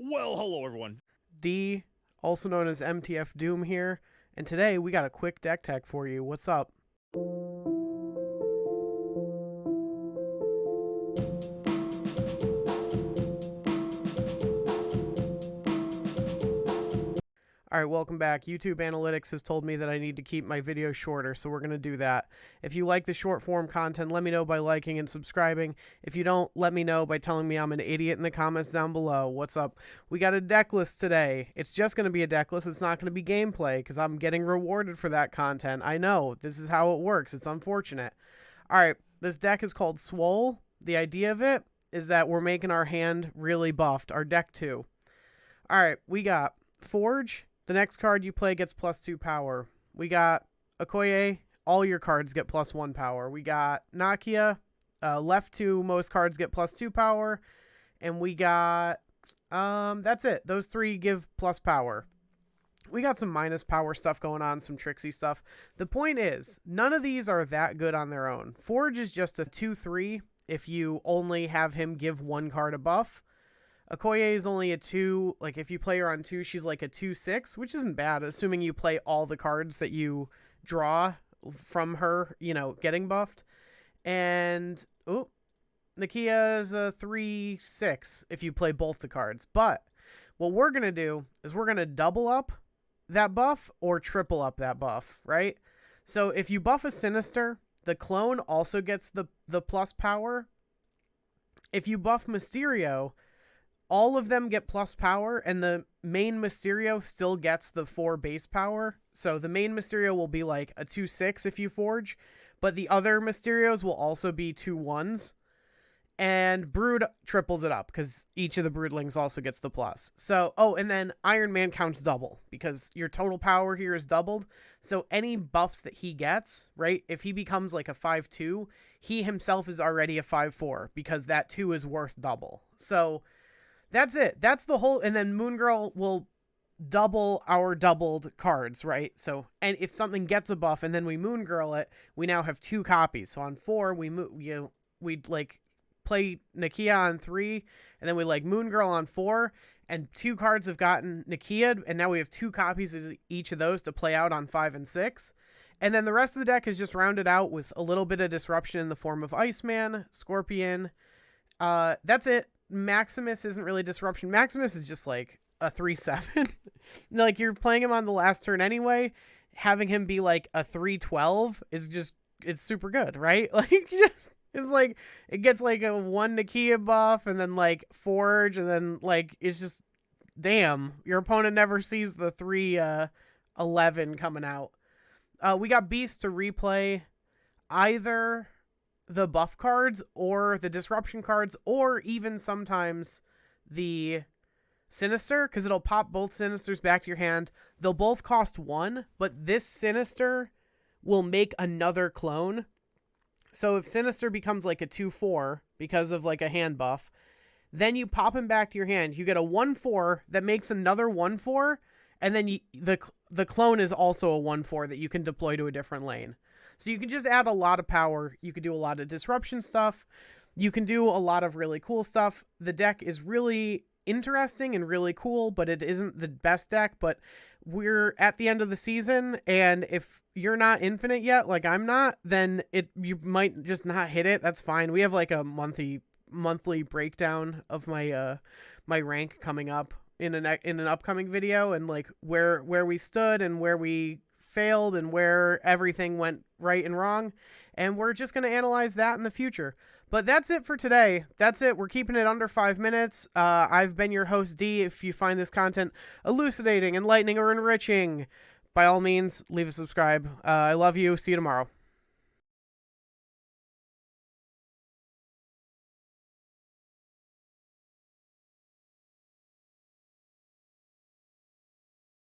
Well, hello everyone. D, also known as MTF Doom here, and today we got a quick deck tech for you. What's up? Alright, welcome back. YouTube Analytics has told me that I need to keep my videos shorter, so we're going to do that. If you like the short form content, let me know by liking and subscribing. If you don't, let me know by telling me I'm an idiot in the comments down below. What's up? We got a deck list today. It's just going to be a deck list. It's not going to be gameplay because I'm getting rewarded for that content. I know. This is how it works. It's unfortunate. Alright, this deck is called Swole. The idea of it is that we're making our hand really buffed, our deck too. Alright, we got Forge. The next card you play gets +2 power. We got Okoye. All your cards get +1 power. We got Nakia. Left to most cards get +2 power. And we got... that's it. Those three give plus power. We got some minus power stuff going on, some tricksy stuff. The point is, none of these are that good on their own. Forge is just a 2/3 if you only have him give one card a buff. Okoye is only a 2, like if you play her on 2, she's like a 2/6, which isn't bad, assuming you play all the cards that you draw from her, you know, getting buffed. And, oh, Nakia is a 3/6 if you play both the cards. But what we're going to do is we're going to double up that buff or triple up that buff, right? So if you buff a Sinister, the clone also gets the plus power. If you buff Mysterio, all of them get plus power, and the main Mysterio still gets the 4 base power. So the main Mysterio will be like a 2/6 if you forge, but the other Mysterios will also be 2/1s. And Brood triples it up, because each of the Broodlings also gets the plus. So, oh, and then Iron Man counts double, because your total power here is doubled. So any buffs that he gets, right, if he becomes like a 5/2, he himself is already a 5/4, because that 2 is worth double. So... that's it. That's the whole... and then Moon Girl will double our doubled cards, right? So, and if something gets a buff and then we Moon Girl it, we now have 2 copies. So on 4, we'd like play Nakia on 3, and then we like Moon Girl on 4, and 2 cards have gotten Nakia, and now we have 2 copies of each of those to play out on 5 and 6. And then the rest of the deck is just rounded out with a little bit of disruption in the form of Iceman, Scorpion. That's it. Maximus isn't really disruption. Maximus is just like a 3/7. Like you're playing him on the last turn anyway. Having him be like a 3/12 is just, it's super good, right? Like just, it's like, it gets like a 1 Nakia buff and then like Forge, and then like, it's just, damn, your opponent never sees the 3/11 coming out. We got Beast to replay either the buff cards or the disruption cards, or even sometimes the Sinister, because it'll pop both Sinisters back to your hand. They'll both cost 1, but this Sinister will make another clone. So if Sinister becomes like a 2/4 because of like a hand buff, then you pop him back to your hand. You get a 1/4 that makes another 1/4, and then the clone is also a 1/4 that you can deploy to a different lane. So you can just add a lot of power. You can do a lot of disruption stuff. You can do a lot of really cool stuff. The deck is really interesting and really cool, but it isn't the best deck. But we're at the end of the season, and if you're not infinite yet, like I'm not, then you might just not hit it. That's fine. We have like a monthly breakdown of my my rank coming up in an upcoming video, and like where we stood and where we failed and where everything went right and wrong, and we're just going to analyze that in the future. But that's it for today. That's it. We're keeping it under 5 minutes. I've been your host, D. If you find this content elucidating, enlightening, or enriching, by all means, leave a subscribe. I love you. See you tomorrow.